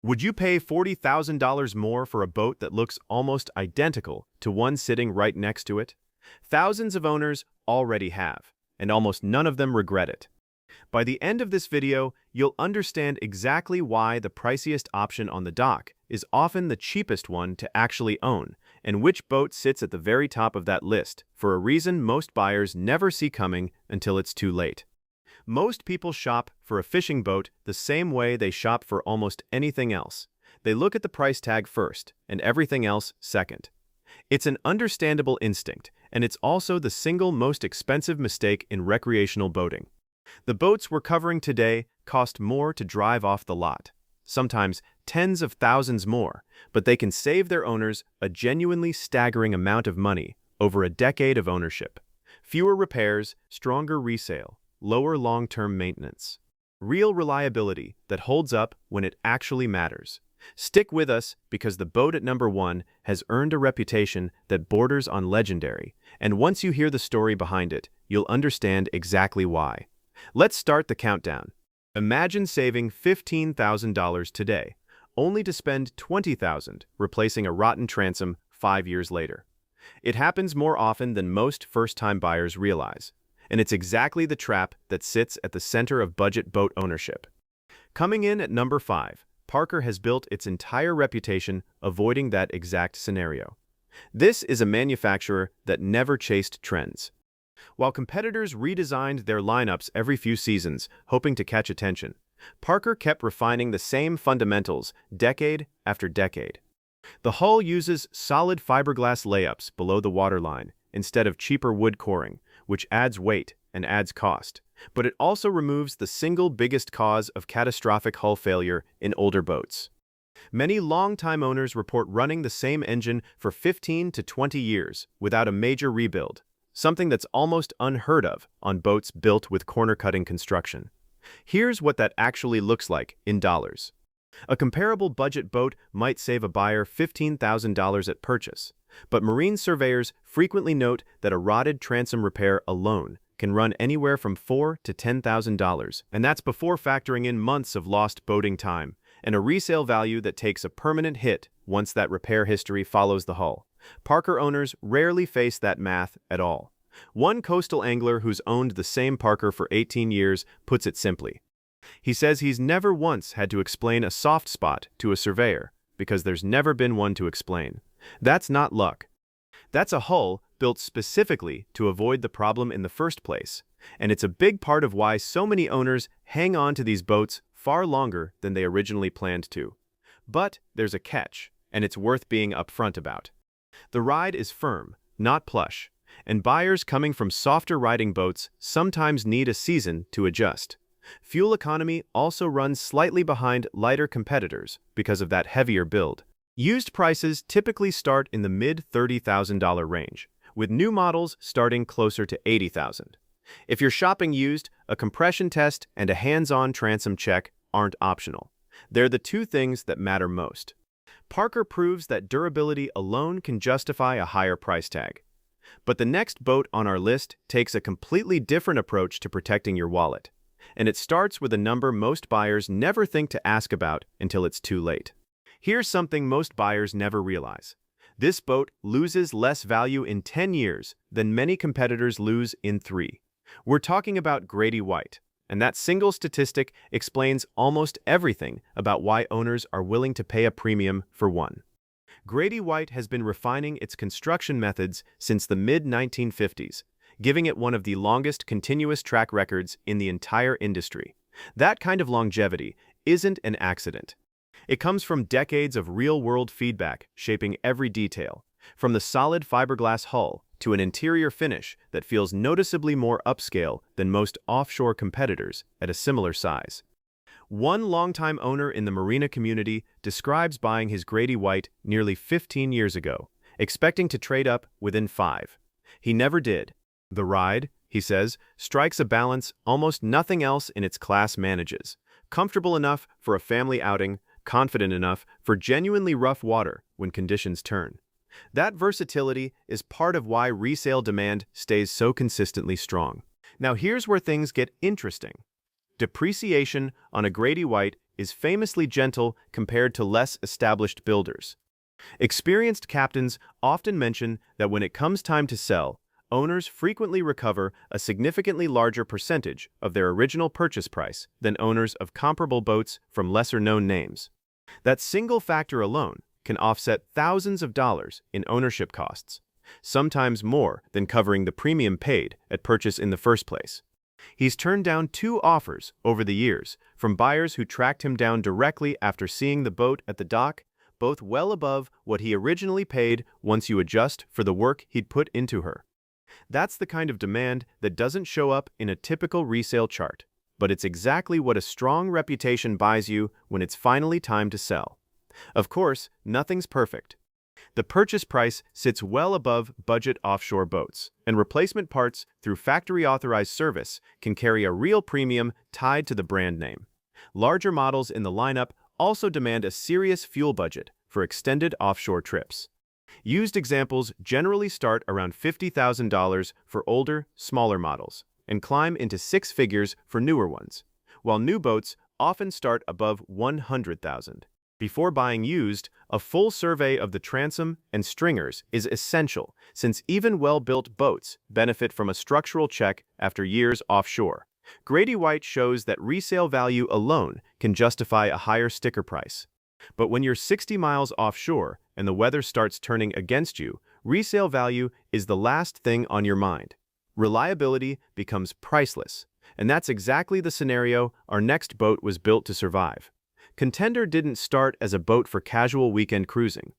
Would you pay $40,000 more for a boat that looks almost identical to one sitting right next to it? Thousands of owners already have, and almost none of them regret it. By the end of this video, you'll understand exactly why the priciest option on the dock is often the cheapest one to actually own, and which boat sits at the very top of that list for a reason most buyers never see coming until it's too late. Most people shop for a fishing boat the same way they shop for almost anything else. They look at the price tag first, and everything else second. It's an understandable instinct, and it's also the single most expensive mistake in recreational boating. The boats we're covering today cost more to drive off the lot, sometimes tens of thousands more, but they can save their owners a genuinely staggering amount of money over a decade of ownership. Fewer repairs, stronger resale, lower long-term maintenance. Real reliability that holds up when it actually matters. Stick with us because the boat at number 1 has earned a reputation that borders on legendary, and once you hear the story behind it, you'll understand exactly why. Let's start the countdown. Imagine saving $15,000 today, only to spend $20,000 replacing a rotten transom 5 years later. It happens more often than most first-time buyers realize, and it's exactly the trap that sits at the center of budget boat ownership. Coming in at number 5, Parker has built its entire reputation avoiding that exact scenario. This is a manufacturer that never chased trends. While competitors redesigned their lineups every few seasons, hoping to catch attention, Parker kept refining the same fundamentals decade after decade. The hull uses solid fiberglass layups below the waterline instead of cheaper wood coring, which adds weight and adds cost, but it also removes the single biggest cause of catastrophic hull failure in older boats. Many longtime owners report running the same engine for 15 to 20 years without a major rebuild, something that's almost unheard of on boats built with corner-cutting construction. Here's what that actually looks like in dollars. A comparable budget boat might save a buyer $15,000 at purchase, but marine surveyors frequently note that a rotted transom repair alone can run anywhere from $4,000 to $10,000, and that's before factoring in months of lost boating time and a resale value that takes a permanent hit once that repair history follows the hull. Parker owners rarely face that math at all. One coastal angler who's owned the same Parker for 18 years puts it simply. He says he's never once had to explain a soft spot to a surveyor because there's never been one to explain. That's not luck. That's a hull built specifically to avoid the problem in the first place, and it's a big part of why so many owners hang on to these boats far longer than they originally planned to. But there's a catch, and it's worth being upfront about. The ride is firm, not plush, and buyers coming from softer riding boats sometimes need a season to adjust. Fuel economy also runs slightly behind lighter competitors because of that heavier build. Used prices typically start in the mid-$30,000 range, with new models starting closer to $80,000. If you're shopping used, a compression test and a hands-on transom check aren't optional. They're the two things that matter most. Parker proves that durability alone can justify a higher price tag. But the next boat on our list takes a completely different approach to protecting your wallet. And it starts with a number most buyers never think to ask about until it's too late. Here's something most buyers never realize. This boat loses less value in 10 years than many competitors lose in 3. We're talking about Grady White, and that single statistic explains almost everything about why owners are willing to pay a premium for one. Grady White has been refining its construction methods since the mid-1950s, giving it one of the longest continuous track records in the entire industry. That kind of longevity isn't an accident. It comes from decades of real-world feedback shaping every detail, from the solid fiberglass hull to an interior finish that feels noticeably more upscale than most offshore competitors at a similar size. One longtime owner in the marina community describes buying his Grady White nearly 15 years ago, expecting to trade up within 5. He never did. The ride, he says, strikes a balance almost nothing else in its class manages. Comfortable enough for a family outing, confident enough for genuinely rough water when conditions turn. That versatility is part of why resale demand stays so consistently strong. Now here's where things get interesting. Depreciation on a Grady White is famously gentle compared to less established builders. Experienced captains often mention that when it comes time to sell, owners frequently recover a significantly larger percentage of their original purchase price than owners of comparable boats from lesser-known names. That single factor alone can offset thousands of dollars in ownership costs, sometimes more than covering the premium paid at purchase in the first place. He's turned down 2 offers over the years from buyers who tracked him down directly after seeing the boat at the dock, both well above what he originally paid once you adjust for the work he'd put into her. That's the kind of demand that doesn't show up in a typical resale chart, but it's exactly what a strong reputation buys you when it's finally time to sell. Of course, nothing's perfect. The purchase price sits well above budget offshore boats, and replacement parts through factory-authorized service can carry a real premium tied to the brand name. Larger models in the lineup also demand a serious fuel budget for extended offshore trips. Used examples generally start around $50,000 for older, smaller models, and climb into 6 figures for newer ones, while new boats often start above $100,000. Before buying used, a full survey of the transom and stringers is essential, since even well-built boats benefit from a structural check after years offshore. Grady White shows that resale value alone can justify a higher sticker price. But when you're 60 miles offshore and the weather starts turning against you, resale value is the last thing on your mind. Reliability becomes priceless, and that's exactly the scenario our next boat was built to survive. Contender didn't start as a boat for casual weekend cruising.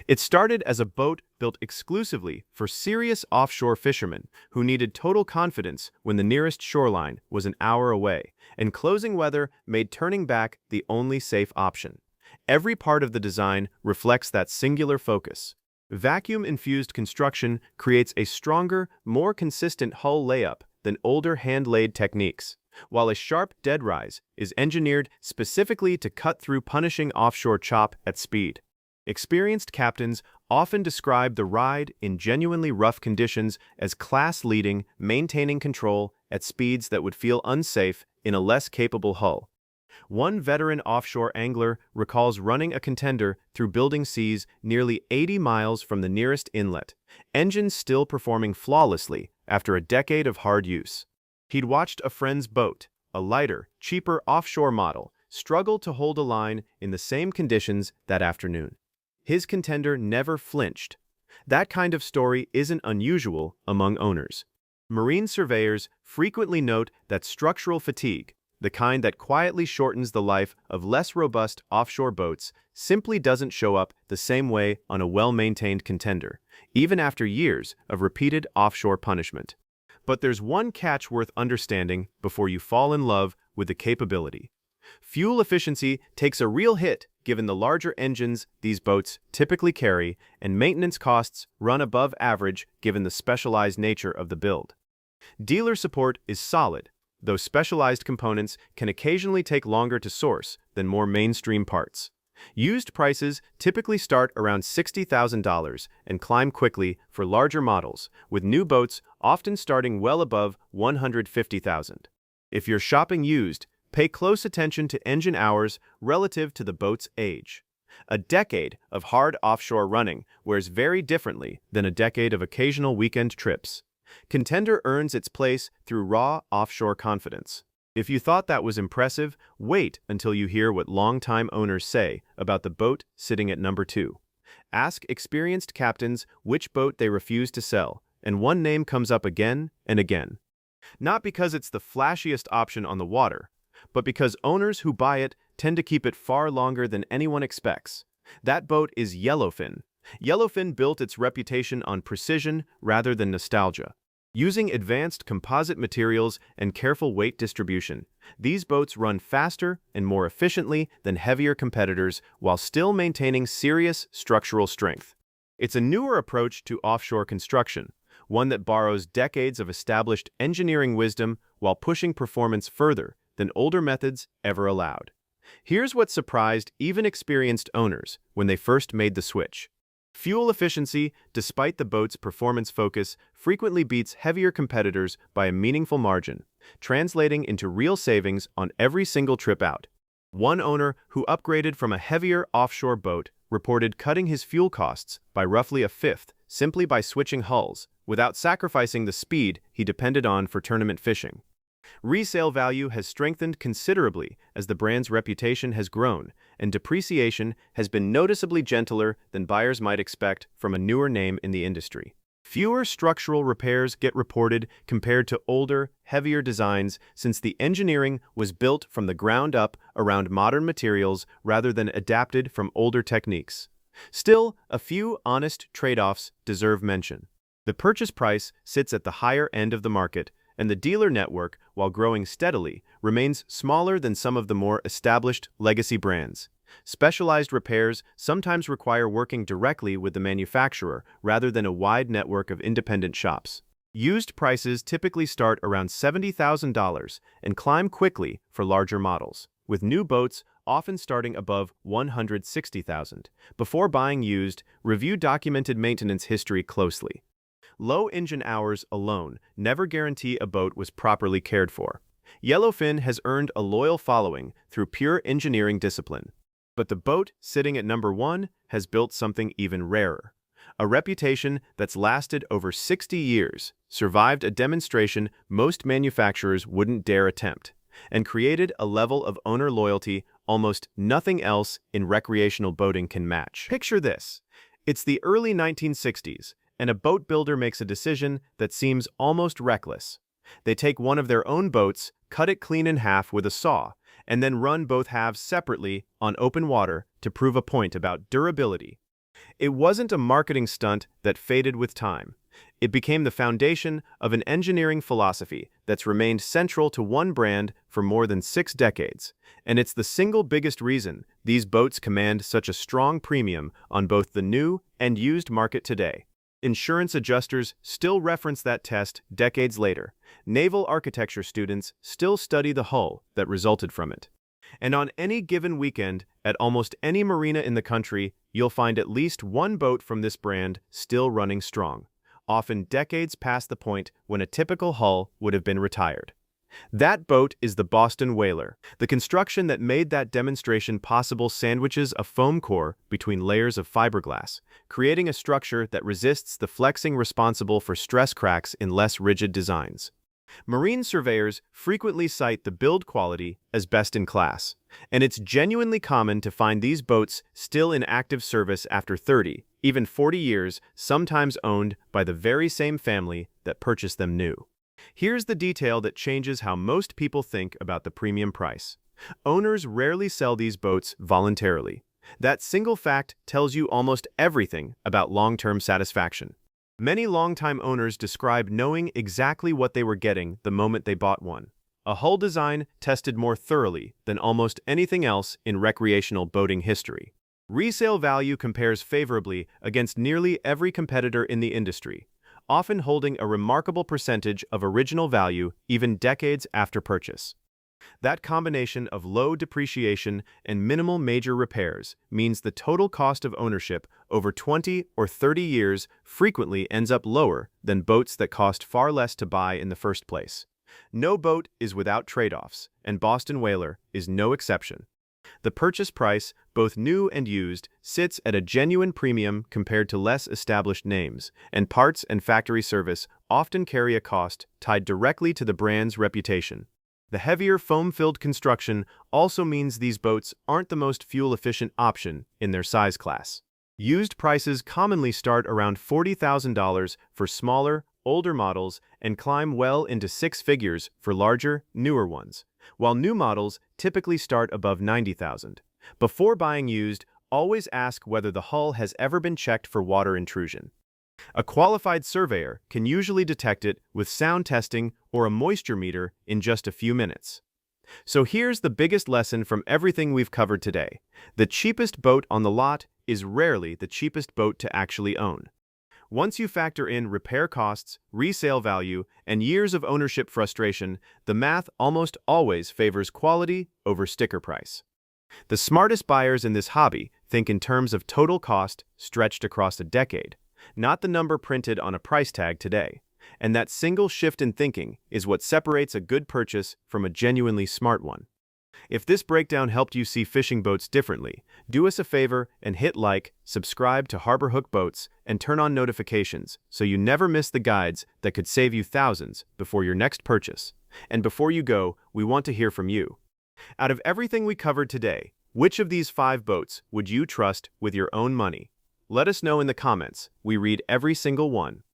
It started as a boat built exclusively for serious offshore fishermen who needed total confidence when the nearest shoreline was an hour away, and closing weather made turning back the only safe option. Every part of the design reflects that singular focus. Vacuum-infused construction creates a stronger, more consistent hull layup than older hand-laid techniques, while a sharp dead rise is engineered specifically to cut through punishing offshore chop at speed. Experienced captains often describe the ride in genuinely rough conditions as class-leading, maintaining control at speeds that would feel unsafe in a less capable hull. One veteran offshore angler recalls running a Contender through building seas nearly 80 miles from the nearest inlet, engines still performing flawlessly after a decade of hard use. He'd watched a friend's boat, a lighter, cheaper offshore model, struggle to hold a line in the same conditions that afternoon. His Contender never flinched. That kind of story isn't unusual among owners. Marine surveyors frequently note that structural fatigue, the kind that quietly shortens the life of less robust offshore boats, simply doesn't show up the same way on a well-maintained Contender, even after years of repeated offshore punishment. But there's one catch worth understanding before you fall in love with the capability. Fuel efficiency takes a real hit given the larger engines these boats typically carry, and maintenance costs run above average given the specialized nature of the build. Dealer support is solid, though specialized components can occasionally take longer to source than more mainstream parts. Used prices typically start around $60,000 and climb quickly for larger models, with new boats often starting well above $150,000. If you're shopping used, pay close attention to engine hours relative to the boat's age. A decade of hard offshore running wears very differently than a decade of occasional weekend trips. Contender earns its place through raw offshore confidence. If you thought that was impressive, wait until you hear what longtime owners say about the boat sitting at number 2. Ask experienced captains which boat they refuse to sell, and one name comes up again and again. Not because it's the flashiest option on the water, but because owners who buy it tend to keep it far longer than anyone expects. That boat is Yellowfin. Yellowfin built its reputation on precision rather than nostalgia. Using advanced composite materials and careful weight distribution, these boats run faster and more efficiently than heavier competitors while still maintaining serious structural strength. It's a newer approach to offshore construction, one that borrows decades of established engineering wisdom while pushing performance further than older methods ever allowed. Here's what surprised even experienced owners when they first made the switch. Fuel efficiency, despite the boat's performance focus, frequently beats heavier competitors by a meaningful margin, translating into real savings on every single trip out. One owner who upgraded from a heavier offshore boat reported cutting his fuel costs by roughly a fifth simply by switching hulls, without sacrificing the speed he depended on for tournament fishing. Resale value has strengthened considerably as the brand's reputation has grown, and depreciation has been noticeably gentler than buyers might expect from a newer name in the industry. Fewer structural repairs get reported compared to older, heavier designs since the engineering was built from the ground up around modern materials rather than adapted from older techniques. Still, a few honest trade-offs deserve mention. The purchase price sits at the higher end of the market, and the dealer network, while growing steadily, remains smaller than some of the more established legacy brands. Specialized repairs sometimes require working directly with the manufacturer rather than a wide network of independent shops. Used prices typically start around $70,000 and climb quickly for larger models, with new boats often starting above $160,000. Before buying used, review documented maintenance history closely. Low engine hours alone never guarantee a boat was properly cared for. Yellowfin has earned a loyal following through pure engineering discipline. But the boat sitting at number 1 has built something even rarer. A reputation that's lasted over 60 years, survived a demonstration most manufacturers wouldn't dare attempt, and created a level of owner loyalty almost nothing else in recreational boating can match. Picture this. It's the early 1960s, and a boat builder makes a decision that seems almost reckless. They take one of their own boats, cut it clean in half with a saw, and then run both halves separately on open water to prove a point about durability. It wasn't a marketing stunt that faded with time. It became the foundation of an engineering philosophy that's remained central to one brand for more than 6 decades, and it's the single biggest reason these boats command such a strong premium on both the new and used market today. Insurance adjusters still reference that test decades later. Naval architecture students still study the hull that resulted from it. And on any given weekend, at almost any marina in the country, you'll find at least one boat from this brand still running strong, often decades past the point when a typical hull would have been retired. That boat is the Boston Whaler. The construction that made that demonstration possible sandwiches a foam core between layers of fiberglass, creating a structure that resists the flexing responsible for stress cracks in less rigid designs. Marine surveyors frequently cite the build quality as best in class, and it's genuinely common to find these boats still in active service after 30, even 40 years, sometimes owned by the very same family that purchased them new. Here's the detail that changes how most people think about the premium price. Owners rarely sell these boats voluntarily. That single fact tells you almost everything about long-term satisfaction. Many longtime owners describe knowing exactly what they were getting the moment they bought one. A hull design tested more thoroughly than almost anything else in recreational boating history. Resale value compares favorably against nearly every competitor in the industry, often holding a remarkable percentage of original value even decades after purchase. That combination of low depreciation and minimal major repairs means the total cost of ownership over 20 or 30 years frequently ends up lower than boats that cost far less to buy in the first place. No boat is without trade-offs, and Boston Whaler is no exception. The purchase price, both new and used, sits at a genuine premium compared to less established names, and parts and factory service often carry a cost tied directly to the brand's reputation. The heavier foam-filled construction also means these boats aren't the most fuel-efficient option in their size class. Used prices commonly start around $40,000 for smaller, older models and climb well into 6 figures for larger, newer ones, while new models typically start above $90,000. Before buying used, always ask whether the hull has ever been checked for water intrusion. A qualified surveyor can usually detect it with sound testing or a moisture meter in just a few minutes. So here's the biggest lesson from everything we've covered today. The cheapest boat on the lot is rarely the cheapest boat to actually own. Once you factor in repair costs, resale value, and years of ownership frustration, the math almost always favors quality over sticker price. The smartest buyers in this hobby think in terms of total cost stretched across a decade, not the number printed on a price tag today. And that single shift in thinking is what separates a good purchase from a genuinely smart one. If this breakdown helped you see fishing boats differently, do us a favor and hit like, subscribe to Harbor Hook Boats, and turn on notifications so you never miss the guides that could save you thousands before your next purchase. And before you go, we want to hear from you. Out of everything we covered today, which of these 5 boats would you trust with your own money? Let us know in the comments. We read every single one.